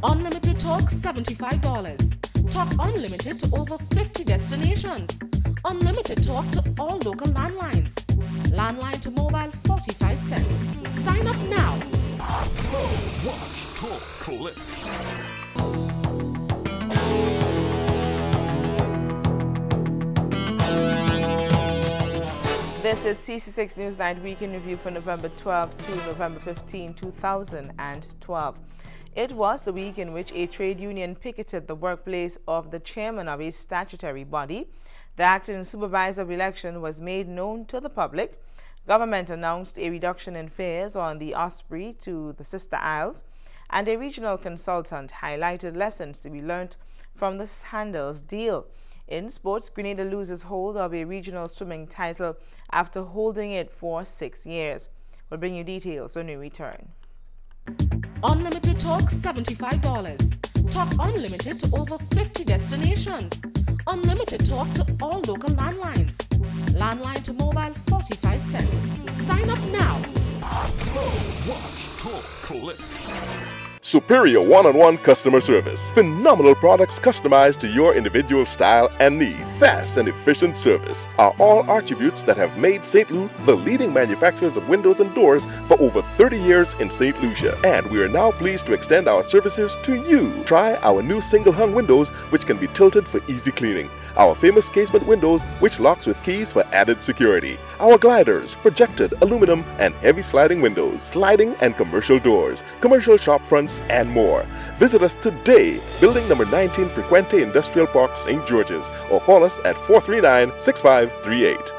Unlimited talk $75. Talk unlimited to over 50 destinations. Unlimited talk to all local landlines. Landline to mobile 45 cents. Sign up now. Flow, watch, talk, click. This is CC6 Newsnight Weekend Review for November 12 to November 15, 2012. It was the week in which a trade union picketed the workplace of the chairman of a statutory body. The acting supervisor of election was made known to the public. Government announced a reduction in fares on the Osprey to the Sister Isles, and a regional consultant highlighted lessons to be learnt from the Sandals deal. In sports, Grenada loses hold of a regional swimming title after holding it for 6 years. We'll bring you details when we return. Unlimited talk $75. Talk unlimited to over 50 destinations. Unlimited talk to all local landlines. Landline to mobile 45 cents. Sign up now. Flow, watch, talk, click. Superior one-on-one customer service. Phenomenal products customized to your individual style and need. Fast and efficient service are all attributes that have made St. Lou the leading manufacturers of windows and doors for over 30 years in St. Lucia. And we are now pleased to extend our services to you. Try our new single-hung windows, which can be tilted for easy cleaning. Our famous casement windows, which locks with keys for added security. Our gliders, projected aluminum and heavy sliding windows, sliding and commercial doors, commercial shop fronts, and more. Visit us today, building number 19 Frequente Industrial Park, St. George's, or call us at 439-6538.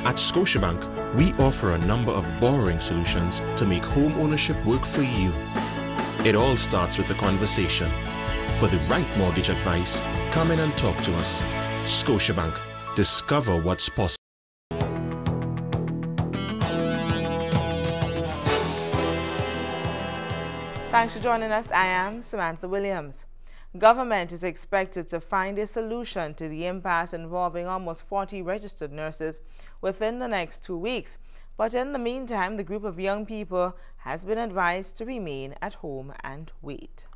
At Scotiabank, we offer a number of borrowing solutions to make home ownership work for you. It all starts with a conversation. For the right mortgage advice, come in and talk to us. Scotiabank. Discover what's possible. Thanks for joining us. I am Samantha Williams. Government is expected to find a solution to the impasse involving almost 40 registered nurses within the next 2 weeks. But in the meantime, the group of young people has been advised to remain at home and wait.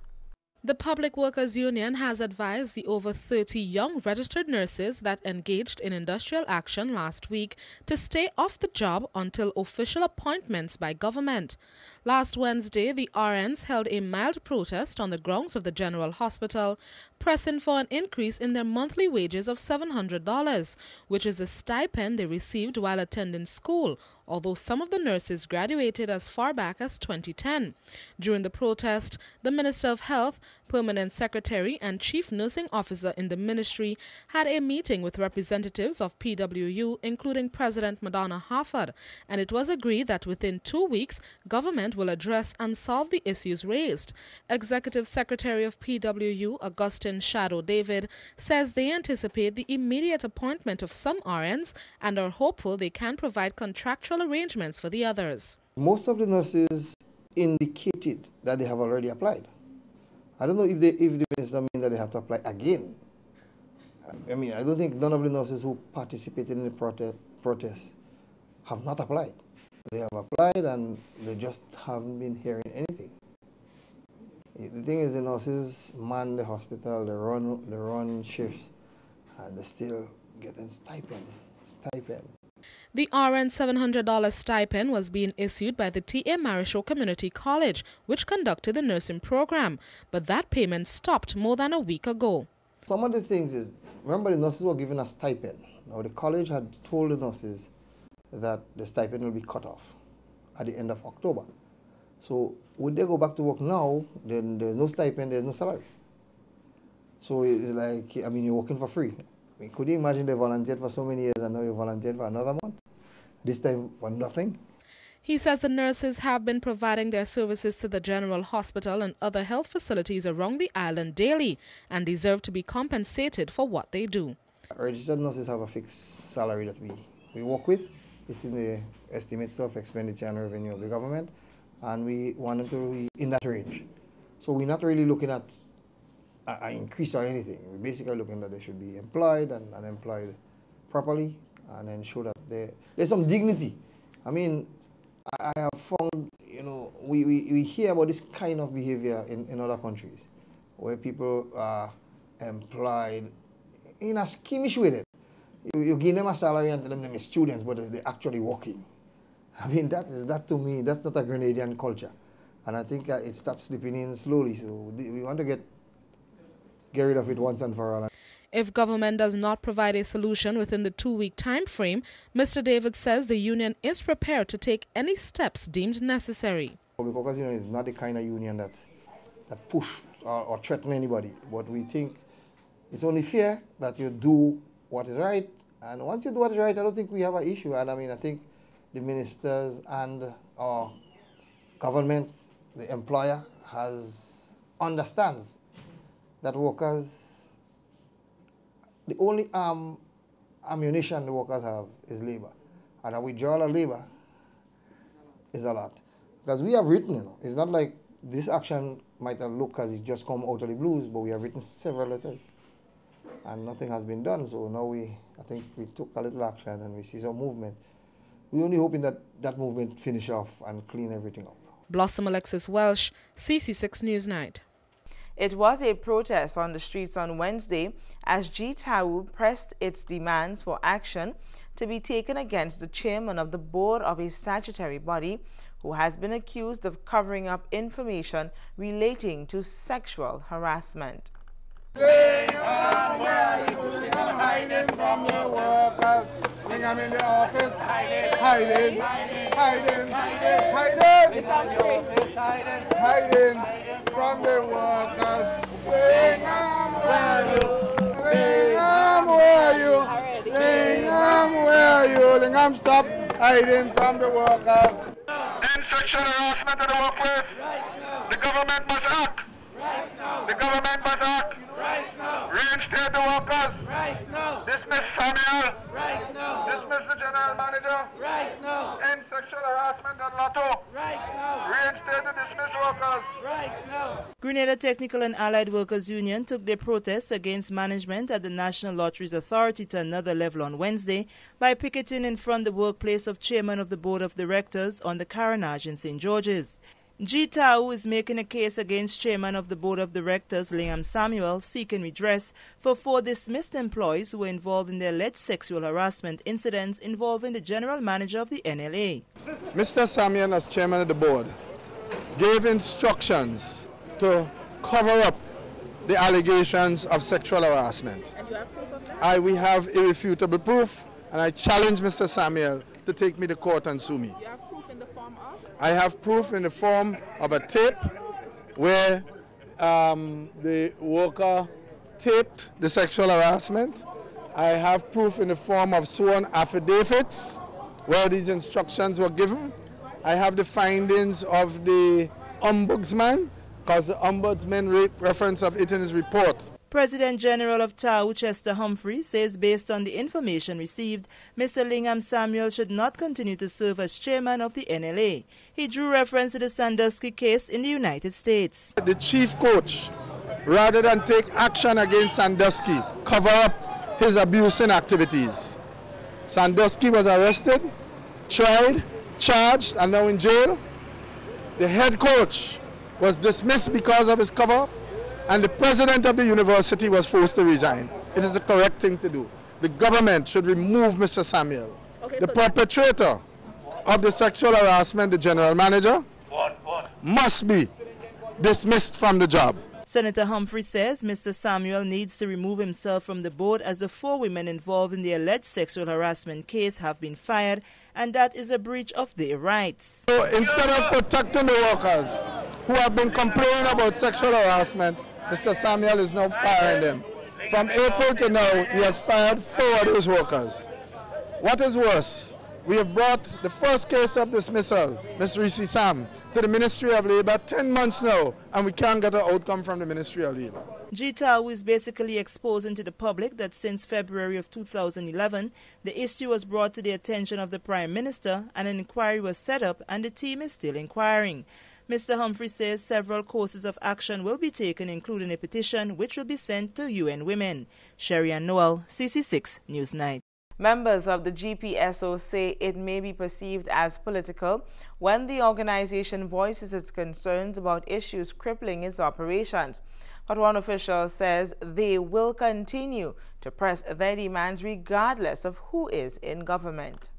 The Public Workers Union has advised the over 30 young registered nurses that engaged in industrial action last week to stay off the job until official appointments by government. Last Wednesday, the RNs held a mild protest on the grounds of the General Hospital, pressing for an increase in their monthly wages of $700, which is a stipend they received while attending school, although some of the nurses graduated as far back as 2010. During the protest, the Minister of Health, Permanent Secretary and Chief Nursing Officer in the ministry had a meeting with representatives of PWU, including President Madonna Harford, and it was agreed that within 2 weeks, government will address and solve the issues raised. Executive Secretary of PWU, Augustine Shadow David, says they anticipate the immediate appointment of some RNs and are hopeful they can provide contractual arrangements for the others. Most of the nurses indicated that they have already applied. I don't know if the minister means that they have to apply again. I mean, I don't think none of the nurses who participated in the protest have not applied. They have applied and they just haven't been hearing anything. The thing is, the nurses man the hospital, they run shifts, and they're still getting stipend. The RN $700 stipend was being issued by the T.A. Marichaud Community College, which conducted the nursing program, but that payment stopped more than a week ago. Some of the things is, remember the nurses were given a stipend. Now the college had told the nurses that the stipend will be cut off at the end of October. So would they go back to work now, then there's no stipend, there's no salary. So it's like, I mean, you're working for free. I mean, could you imagine they volunteered for so many years and now you volunteered for another month? This time for nothing? He says the nurses have been providing their services to the General Hospital and other health facilities around the island daily and deserve to be compensated for what they do. Registered nurses have a fixed salary that we work with. It's in the estimates of expenditure and revenue of the government, and we want them to be in that range. So we're not really looking at an increase or anything. We're basically looking that they should be employed and unemployed properly and ensure that there's some dignity. I mean, I have found, you know, we hear about this kind of behavior in other countries. where people are employed in a schemish way. You give them a salary and tell them they're students, but they're actually working. I mean, that to me, that's not a Grenadian culture. And I think it starts slipping in slowly. So we want to get rid of it once and for all. If government does not provide a solution within the 2-week time frame, Mr. David says the union is prepared to take any steps deemed necessary. Public Workers Union is not the kind of union that push or threaten anybody. But we think it's only fair that you do what is right. And once you do what is right, I don't think we have an issue. And I mean, I think the ministers and our government, the employer, understands that workers, the only ammunition the workers have is labor. And a withdrawal of labor is a lot. Because we have written, it's not like this action might have looked as it just come out of the blues, but we have written several letters and nothing has been done. So now I think we took a little action and we see some movement. We're only hoping that movement finish off and clean everything up. Blossom Alexis Welsh, CC6 Newsnight. It was a protest on the streets on Wednesday as GTAU pressed its demands for action to be taken against the chairman of the board of a statutory body who has been accused of covering up information relating to sexual harassment. Lingham, where are you? Lingham, hiding from your workers. Lingham in the office, hiding from the workers. Lingham, where are you? Lingham, where are you? Lingham, where are you? Lingham, stop hiding from the workers. End sexual harassment in the workplace. The government must act. The government must act. Reinstate the workers. Dismiss Samuel. Dismiss the general manager. End sexual harassment at Lotto. Reinstate the dismissed workers. Grenada Technical and Allied Workers Union took their protests against management at the National Lotteries Authority to another level on Wednesday by picketing in front the workplace of Chairman of the Board of Directors on the Carenage in St. George's. GTAU is making a case against Chairman of the Board of Directors, Lingham Samuel, seeking redress for 4 dismissed employees who were involved in the alleged sexual harassment incidents involving the General Manager of the NLA. Mr. Samuel, as Chairman of the Board, gave instructions to cover up the allegations of sexual harassment. And you have proof of that? We have irrefutable proof, and I challenge Mr. Samuel to take me to court and sue me. You have proof in the form of? I have proof in the form of a tape where the worker taped the sexual harassment. I have proof in the form of sworn affidavits where these instructions were given. I have the findings of the ombudsman, because the ombudsman made reference of it in his report. President General of TAU, Chester Humphrey, says based on the information received, Mr. Lingham Samuel should not continue to serve as chairman of the NLA. He drew reference to the Sandusky case in the United States. The chief coach, rather than take action against Sandusky, cover up his abusing activities. Sandusky was arrested, tried, charged, and now in jail. The head coach was dismissed because of his cover-up, and the president of the university was forced to resign. It is the correct thing to do. The government should remove Mr. Samuel. The perpetrator of the sexual harassment, the general manager, must be dismissed from the job. Senator Humphrey says Mr. Samuel needs to remove himself from the board as the 4 women involved in the alleged sexual harassment case have been fired, and that is a breach of their rights. So instead of protecting the workers who have been complaining about sexual harassment, Mr. Samuel is now firing them. From April to now, he has fired 4 of those workers. What is worse, we have brought the first case of dismissal, Ms. Reese Sam, to the Ministry of Labour 10 months now, and we can't get an outcome from the Ministry of Labour. GTAU is basically exposing to the public that since February of 2011, the issue was brought to the attention of the Prime Minister, and an inquiry was set up, and the team is still inquiring. Mr. Humphrey says several courses of action will be taken, including a petition which will be sent to UN Women. Sherry Ann Noel, CC6 Newsnight. Members of the GPSO say it may be perceived as political when the organization voices its concerns about issues crippling its operations. But one official says they will continue to press their demands regardless of who is in government.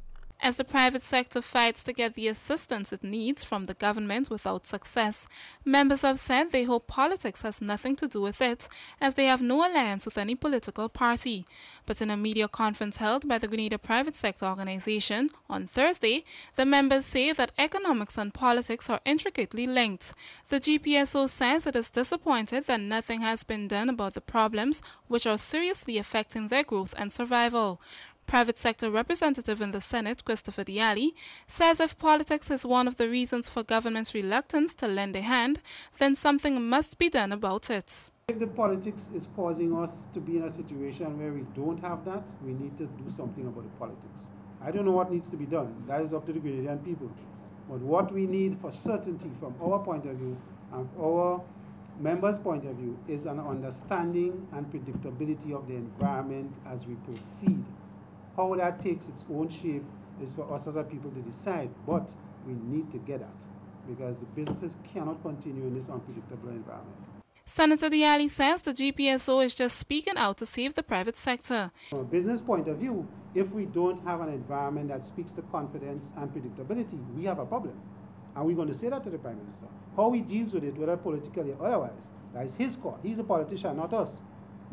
As the private sector fights to get the assistance it needs from the government without success, members have said they hope politics has nothing to do with it, as they have no alliance with any political party. But in a media conference held by the Grenada Private Sector Organization on Thursday, the members say that economics and politics are intricately linked. The GPSO says it is disappointed that nothing has been done about the problems which are seriously affecting their growth and survival. Private sector representative in the Senate, Christopher Diali, says if politics is one of the reasons for government's reluctance to lend a hand, then something must be done about it. If the politics is causing us to be in a situation where we don't have that, we need to do something about the politics. I don't know what needs to be done. That is up to the Grenadian people. But what we need for certainty from our point of view and our members' point of view is an understanding and predictability of the environment as we proceed. How that takes its own shape is for us as a people to decide, but we need to get at, because the businesses cannot continue in this unpredictable environment. Senator Diali says the GPSO is just speaking out to save the private sector. From a business point of view, if we don't have an environment that speaks to confidence and predictability, we have a problem. And we're going to say that to the Prime Minister. How he deals with it, whether politically or otherwise, that is his call. He's a politician, not us.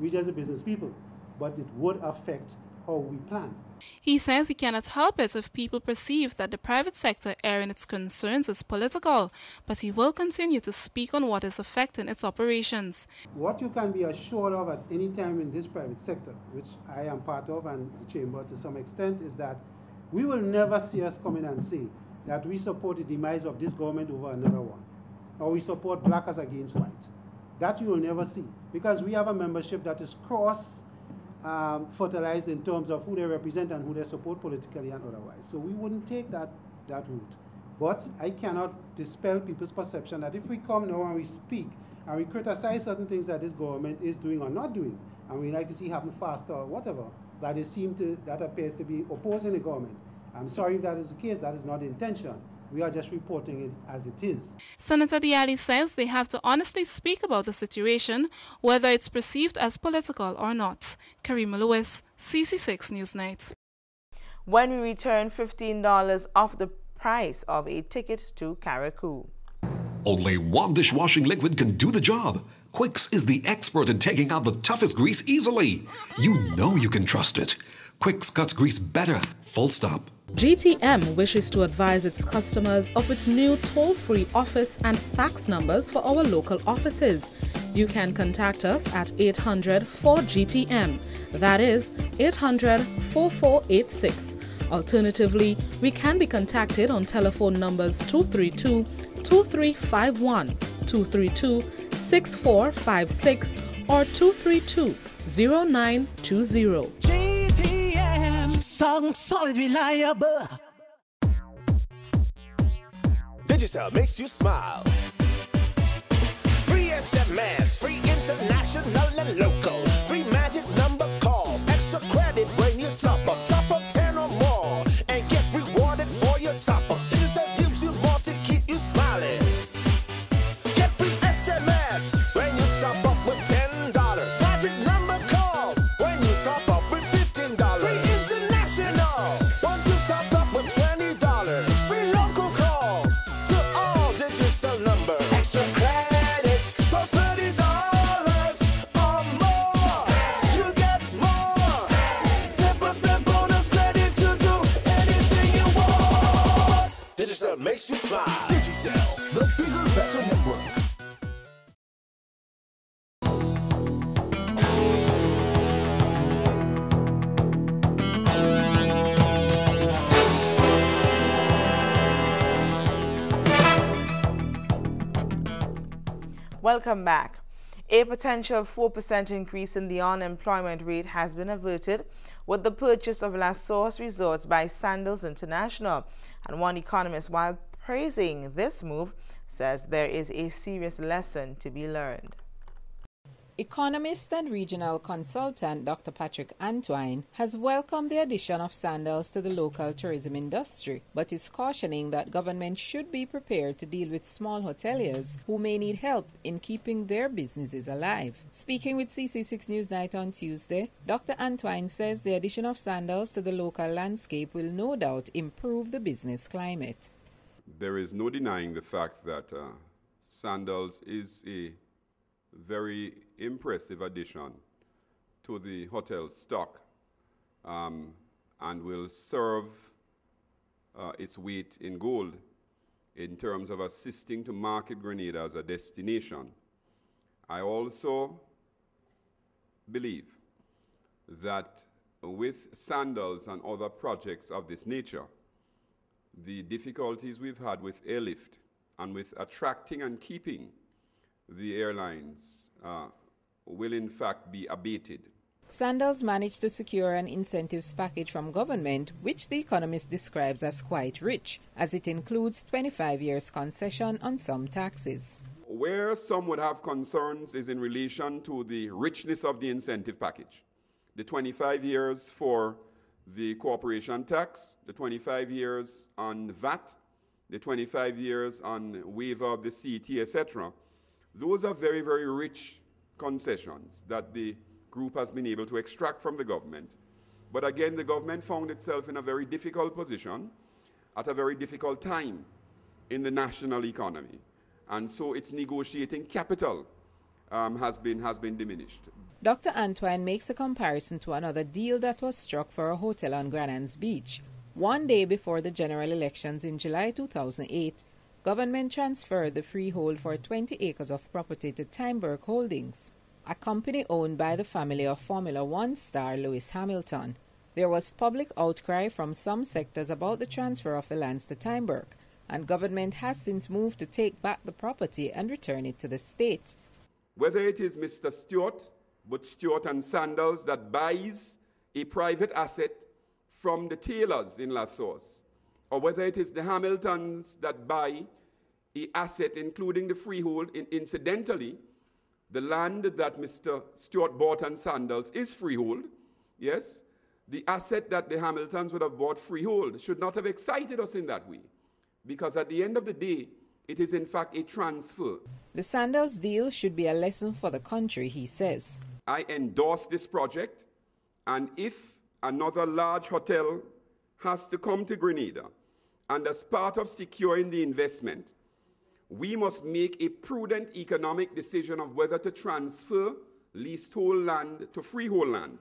We're just the business people. But it would affect how we plan. He says he cannot help it if people perceive that the private sector airing its concerns is political, but he will continue to speak on what is affecting its operations. What you can be assured of at any time in this private sector, which I am part of and the Chamber to some extent, is that we will never see us come in and say that we support the demise of this government over another one, or we support blackers against white. That you will never see, because we have a membership that is fertilized in terms of who they represent and who they support politically and otherwise. So we wouldn't take that route. But I cannot dispel people's perception that if we come now and we speak and we criticize certain things that this government is doing or not doing, and we like to see happen faster or whatever, that appears to be opposing the government. I'm sorry if that is the case. That is not the intention. We are just reporting it as it is. Senator Diali says they have to honestly speak about the situation, whether it's perceived as political or not. Karima Lewis, CC6 Newsnight. When we return, $15 off the price of a ticket to Carriacou. Only one dishwashing liquid can do the job. Quicks is the expert in taking out the toughest grease easily. You know you can trust it. Quicks cuts grease better, full stop. GTM wishes to advise its customers of its new toll-free office and fax numbers for our local offices. You can contact us at 800-4GTM. That is 800-4486. Alternatively, we can be contacted on telephone numbers 232-2351, 232-6456, or 232-0920. Solid, reliable. Digicel makes you smile. Free SMS, free international and local. Free magic number calls, extra credit when you top up 10 or more, and get rewarded for your top up. Digicel gives you more to keep you smiling. Get free SMS when you top up with $10. Magic number calls when you top up with $15. Free once you top up with $20, free local calls to all Digicel number. Extra credit for $30 or more. You get more. 10% bonus credit to do anything you want. Digicel makes you smile. Digicel, the bigger, better network. Welcome back. A potential 4% increase in the unemployment rate has been averted with the purchase of La Source Resorts by Sandals International. And one economist, while praising this move, says there is a serious lesson to be learned. Economist and regional consultant Dr. Patrick Antoine has welcomed the addition of sandals to the local tourism industry, but is cautioning that government should be prepared to deal with small hoteliers who may need help in keeping their businesses alive. Speaking with CC6 Newsnight on Tuesday, Dr. Antoine says the addition of sandals to the local landscape will no doubt improve the business climate. There is no denying the fact that sandals is a very impressive addition to the hotel stock and will serve its weight in gold in terms of assisting to market Grenada as a destination. I also believe that with sandals and other projects of this nature, the difficulties we've had with airlift and with attracting and keeping the airlines will in fact be abated. Sandals managed to secure an incentives package from government, which the Economist describes as quite rich, as it includes 25 years concession on some taxes. Where some would have concerns is in relation to the richness of the incentive package. The 25 years for the corporation tax, the 25 years on VAT, the 25 years on waiver of the CET, etc. Those are very, very rich concessions that the group has been able to extract from the government. But again, the government found itself in a very difficult position at a very difficult time in the national economy. And so its negotiating capital has been diminished. Dr. Antoine makes a comparison to another deal that was struck for a hotel on Granans Beach. One day before the general elections in July 2008, government transferred the freehold for 20 acres of property to Tymeburg Holdings, a company owned by the family of Formula One star Lewis Hamilton. There was public outcry from some sectors about the transfer of the lands to Tymeburg, and government has since moved to take back the property and return it to the state. Whether it is Mr. Stewart, but Stewart and Sandals, that buys a private asset from the tailors in La Source, or whether it is the Hamiltons that buy an asset, including the freehold. Incidentally, the land that Mr. Stewart bought and Sandals is freehold, yes. The asset that the Hamiltons would have bought freehold should not have excited us in that way, because at the end of the day, it is in fact a transfer. The Sandals deal should be a lesson for the country, he says. I endorse this project, and if another large hotel has to come to Grenada, and as part of securing the investment, we must make a prudent economic decision of whether to transfer leasehold land to freehold land.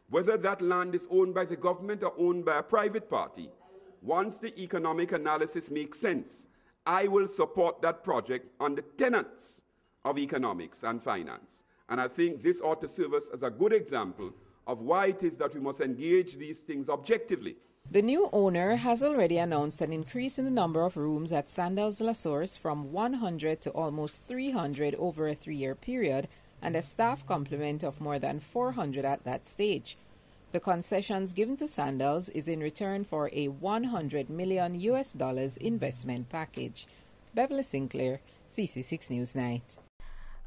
Whether that land is owned by the government or owned by a private party, once the economic analysis makes sense, I will support that project on the tenets of economics and finance. And I think this ought to serve us as a good example of why it is that we must engage these things objectively. The new owner has already announced an increase in the number of rooms at Sandals La Source from 100 to almost 300 over a 3-year period, and a staff complement of more than 400 at that stage. The concessions given to Sandals is in return for a $100 million investment package. Beverly Sinclair, CC6 Newsnight.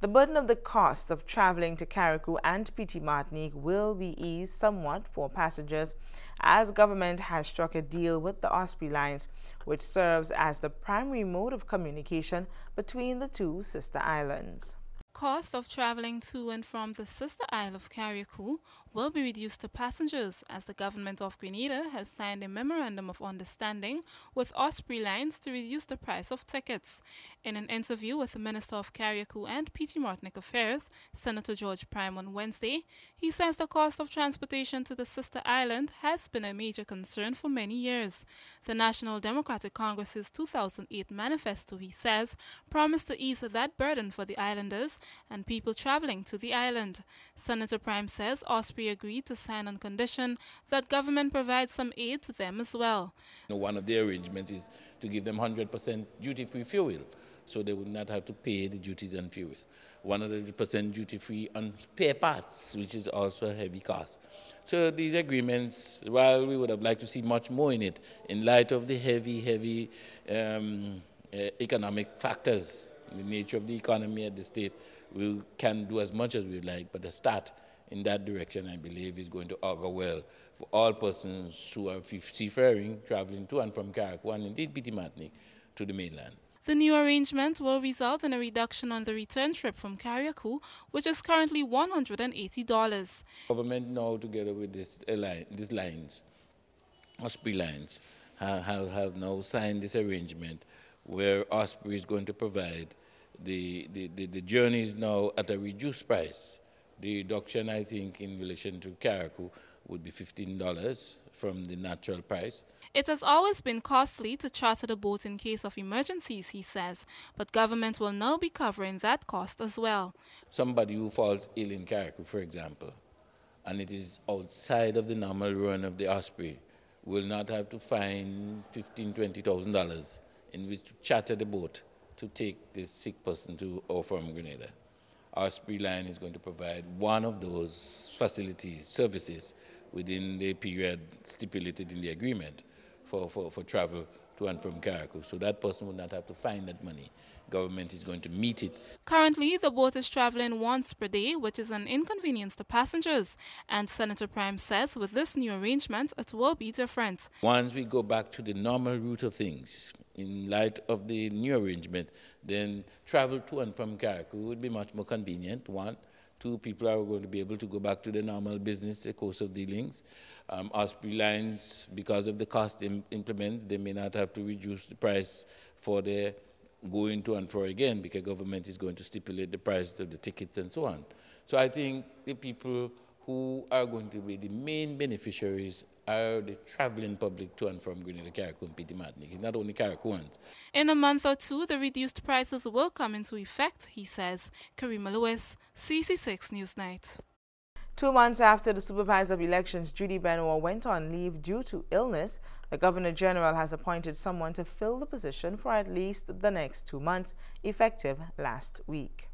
The burden of the cost of traveling to Carriacou and Petite Martinique will be eased somewhat for passengers, as government has struck a deal with the Osprey Lines, which serves as the primary mode of communication between the two sister islands. Cost of traveling to and from the sister isle of Carriacou will be reduced to passengers, as the government of Grenada has signed a memorandum of understanding with Osprey Lines to reduce the price of tickets. In an interview with the Minister of Carriacou and Petite Martinique Affairs, Senator George Prime, on Wednesday, he says the cost of transportation to the sister island has been a major concern for many years. The National Democratic Congress's 2008 manifesto, he says, promised to ease that burden for the islanders and people traveling to the island. Senator Prime says Osprey agreed to sign on condition that government provides some aid to them as well. One of the arrangements is to give them 100% duty-free fuel, so they would not have to pay the duties on fuel. 100% duty-free on spare parts, which is also a heavy cost. So these agreements, while we would have liked to see much more in it, in light of the heavy economic factors, the nature of the economy at the state, We can do as much as we like, but a start in that direction, I believe, is going to augur well for all persons who are seafaring, traveling to and from Carriacou, and indeed Petite Martinique, to the mainland. The new arrangement will result in a reduction on the return trip from Carriacou, which is currently $180. Government now, together with these lines, Osprey lines, have now signed this arrangement where Osprey is going to provide the journeys now at a reduced price. The reduction, I think, in relation to Carriacou would be $15 from the natural price. It has always been costly to charter the boat in case of emergencies, he says, but government will now be covering that cost as well. Somebody who falls ill in Carriacou, for example, and it is outside of the normal run of the Osprey, will not have to find $15,000 to $20,000 in which to charter the boat to take the sick person to or from Grenada. Osprey Line is going to provide one of those facilities, services, within the period stipulated in the agreement for travel to and from Carriacou. So that person would not have to find that money. Government is going to meet it. Currently, the boat is traveling once per day, which is an inconvenience to passengers. And Senator Prime says with this new arrangement, it will be different. Once we go back to the normal route of things, in light of the new arrangement, then travel to and from Carriacou would be much more convenient, one. Two, people are going to be able to go back to their normal business, the course of dealings. Osprey Lines, because of the cost implements, they may not have to reduce the price for their going to and fro again, because government is going to stipulate the price of the tickets and so on. So I think the people who are going to be the main beneficiaries are the traveling public to and from Grenada, Carriacou, and Petite Martinique. It's not only Carriacouans. In a month or two, the reduced prices will come into effect, he says. Karima Lewis, CC6 Newsnight. 2 months after the Supervisor of Elections, Judy Benoit, went on leave due to illness, the Governor General has appointed someone to fill the position for at least the next 2 months, effective last week.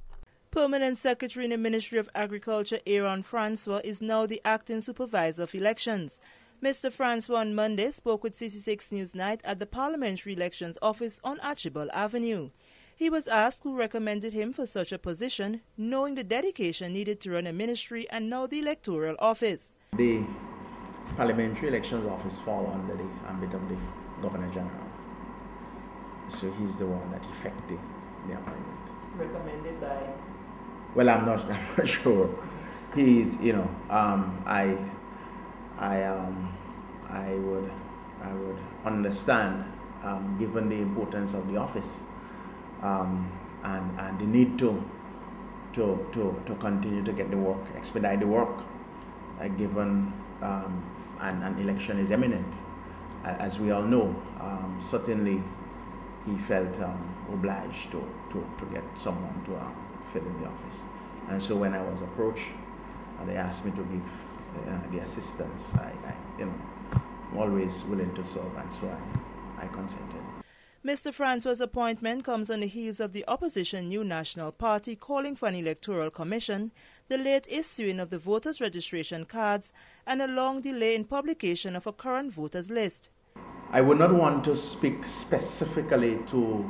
Permanent Secretary in the Ministry of Agriculture, Aaron Francois, is now the acting Supervisor of Elections. Mr. Francois on Monday spoke with CC6 Newsnight at the Parliamentary Elections Office on Archibald Avenue. He was asked who recommended him for such a position, knowing the dedication needed to run a ministry and now the electoral office. The Parliamentary Elections Office falls under the ambit of the Governor General. So he's the one that effected the appointment. Recommended by? Well, I'm not sure. He's, I would understand, given the importance of the office and the need to continue to get the work, expedite the work, given an election is imminent. As we all know, certainly he felt obliged to get someone to fill in the office. And so when I was approached, they asked me to give the assistance. I'm always willing to serve, and so I consented. Mr. Francois' appointment comes on the heels of the opposition New National Party calling for an electoral commission, the late issuing of the voters' registration cards, and a long delay in publication of a current voters list. I would not want to speak specifically to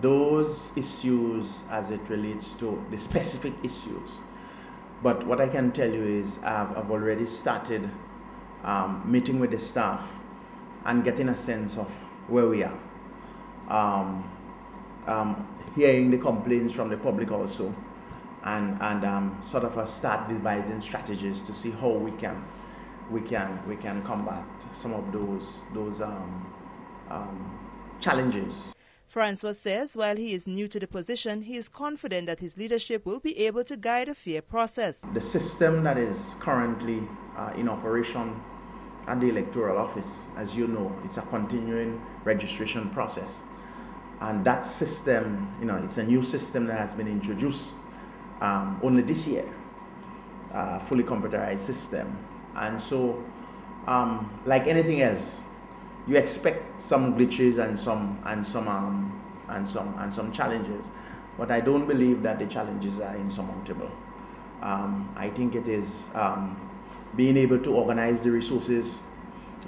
those issues as it relates to the specific issues. But what I can tell you is I've already started meeting with the staff and getting a sense of where we are. Hearing the complaints from the public also, and sort of start devising strategies to see how we can combat some of those challenges. Francois says while he is new to the position, he is confident that his leadership will be able to guide a fair process. The system that is currently in operation at the electoral office, as you know, it's a continuing registration process. And that system, it's a new system that has been introduced only this year, fully computerized system. And so, like anything else, you expect some glitches and some challenges, but I don't believe that the challenges are insurmountable. I think it is being able to organize the resources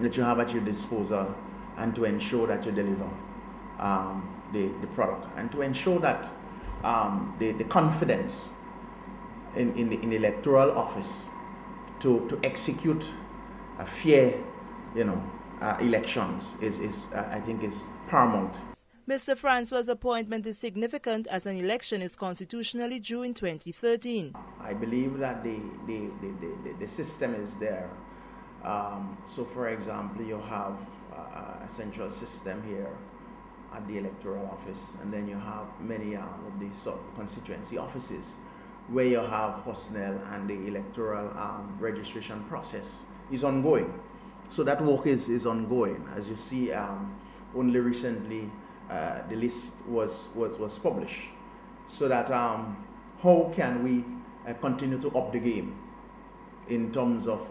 that you have at your disposal and to ensure that you deliver the product, and to ensure that the confidence in the electoral office to execute a fair, elections is I think is paramount. Mr. Francois' appointment is significant as an election is constitutionally due in 2013. I believe that the system is there. So, for example, you have a central system here at the electoral office, and then you have many of the sub-constituency offices where you have personnel, and the electoral registration process is ongoing. So that work is ongoing. As you see, only recently the list was published. So that how can we continue to up the game in terms of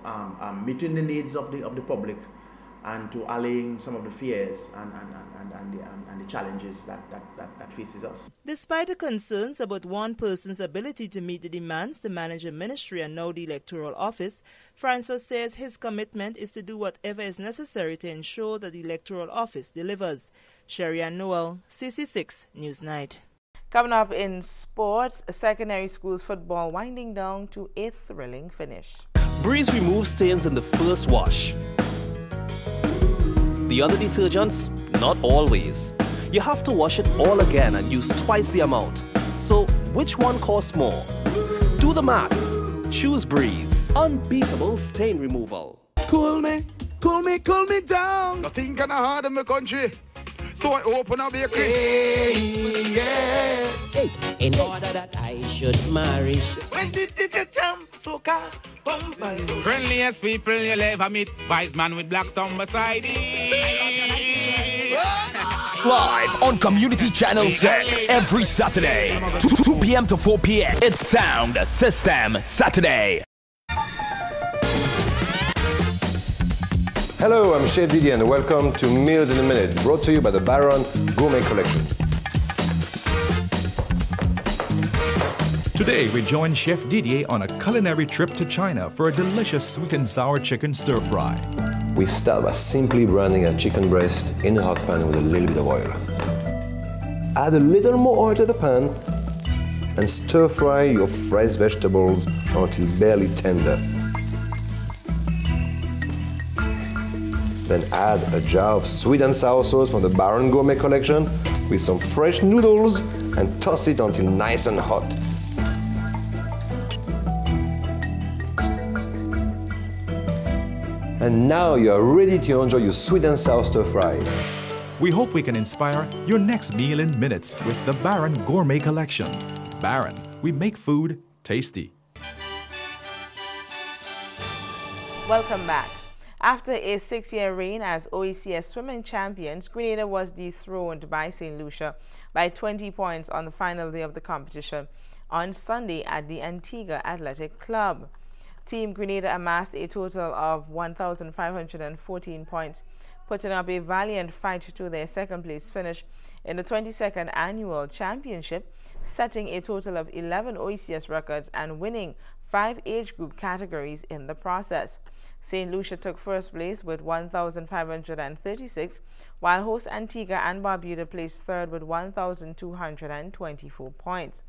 meeting the needs of the public and to allaying some of the fears and the challenges that faces us. Despite the concerns about one person's ability to meet the demands to manage a ministry and now the electoral office, Francois says his commitment is to do whatever is necessary to ensure that the electoral office delivers. Sherry-Ann Noel, CC6 Newsnight. Coming up in sports, secondary schools football winding down to a thrilling finish. Breeze removes stains in the first wash. The other detergents, not always. You have to wash it all again and use twice the amount. So, which one costs more? Do the math. Choose Breeze. Unbeatable stain removal. Cool me down. Nothing can hard in my country. So I open a bakery. Yes. Hey, in order that I should marry. When did you jump so car? Friendliest people you'll ever meet. Wise man with black stone beside him. Live on Community Channel 6 every Saturday, 2 p.m. to 4 p.m. It's Sound System Saturday. Hello, I'm Chef Didier and welcome to Meals in a Minute, brought to you by the Baron Gourmet Collection. Today, we join Chef Didier on a culinary trip to China for a delicious sweet and sour chicken stir-fry. We start by simply branding a chicken breast in a hot pan with a little bit of oil. Add a little more oil to the pan and stir-fry your fresh vegetables until barely tender. Then add a jar of sweet and sour sauce from the Baron Gourmet Collection with some fresh noodles and toss it until nice and hot. And now you are ready to enjoy your sweet and sour stir fry. We hope we can inspire your next meal in minutes with the Baron Gourmet Collection. Baron, we make food tasty. Welcome back. After a 6-year reign as OECS swimming champions, Grenada was dethroned by St. Lucia by 20 points on the final day of the competition on Sunday at the Antigua Athletic Club. Team Grenada amassed a total of 1,514 points, putting up a valiant fight to their second-place finish in the 22nd Annual Championship, setting a total of 11 OECS records and winning 5 age group categories in the process. St. Lucia took first place with 1,536, while host Antigua and Barbuda placed third with 1,224 points.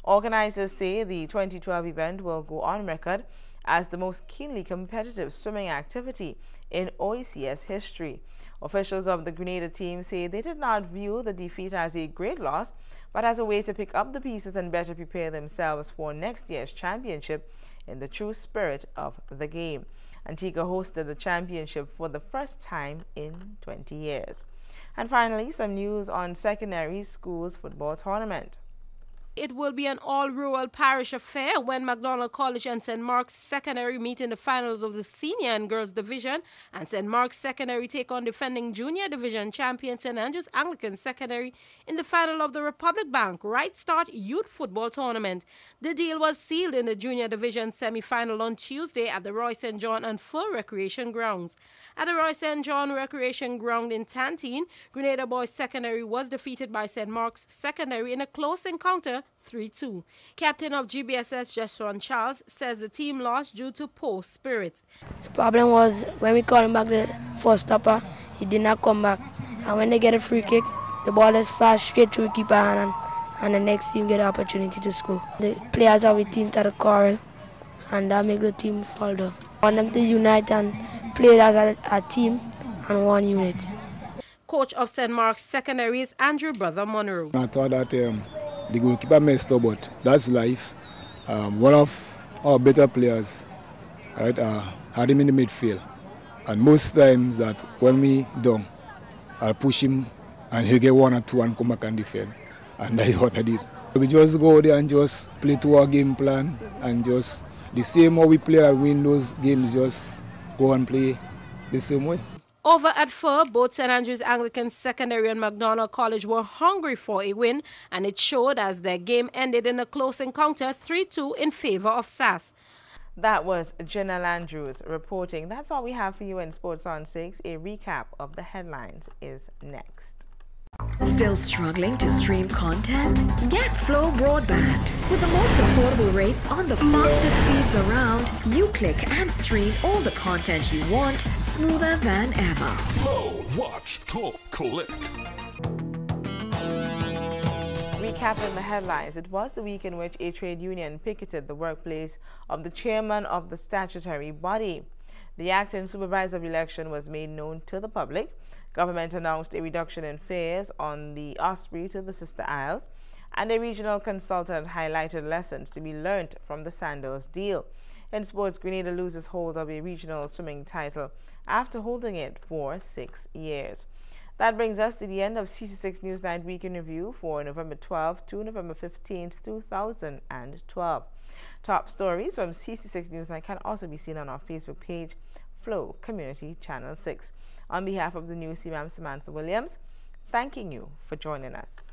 Organizers say the 2012 event will go on record as the most keenly competitive swimming activity in OECS history. Officials of the Grenada team say they did not view the defeat as a great loss, but as a way to pick up the pieces and better prepare themselves for next year's championship in the true spirit of the game. Antigua hosted the championship for the first time in 20 years. And finally, some news on secondary schools football tournament. It will be an all-rural parish affair when MacDonald College and St. Mark's Secondary meet in the finals of the Senior and Girls Division, and St. Mark's Secondary take on defending Junior Division champion St. Andrews Anglican Secondary in the final of the Republic Bank Right Start Youth Football Tournament. The deal was sealed in the Junior Division semi-final on Tuesday at the Roy St. John and Full Recreation Grounds. At the Roy St. John Recreation Ground in Tantine, Grenada Boys Secondary was defeated by St. Mark's Secondary in a close encounter 3-2. Captain of GBSS Jesron Charles says the team lost due to poor spirit. The problem was when we called him back the first stopper, he did not come back. And when they get a free kick, the ball is flashed straight through the keeper hand and the next team get the opportunity to score. The players of the team start to quarrel, and that make the team fall down. I want them to unite and play as a team and one unit. Coach of St. Mark's Secondary is Andrew Brother Monroe. I thought that the goalkeeper messed up, but that's life. One of our better players, right, had him in the midfield. And most times that when we down, I'll push him and he'll get one or two and come back and defend. And that is what I did. We just go there and just play to our game plan and just the same way we play and win those games, just go and play the same way. Over at Fur, both St. Andrews Anglican Secondary and McDonald College were hungry for a win, and it showed as their game ended in a close encounter 3-2 in favor of SAS. That was Janelle Andrews reporting. That's all we have for you in Sports on 6. A recap of the headlines is next. Still struggling to stream content? Get Flow Broadband. With the most affordable rates on the fastest speeds around, you click and stream all the content you want smoother than ever. Flow, watch, talk, click. Recapping the headlines, it was the week in which a trade union picketed the workplace of the chairman of the statutory body. The acting supervisor of election was made known to the public. Government announced a reduction in fares on the Osprey to the Sister Isles, and a regional consultant highlighted lessons to be learnt from the Sandals deal. In sports, Grenada loses hold of a regional swimming title after holding it for 6 years. That brings us to the end of CC6 News 9 Week in Review for November 12 to November 15, 2012. Top stories from CC6 News 9 can also be seen on our Facebook page, Flow Community Channel 6. On behalf of the news team, I'm Samantha Williams, thanking you for joining us.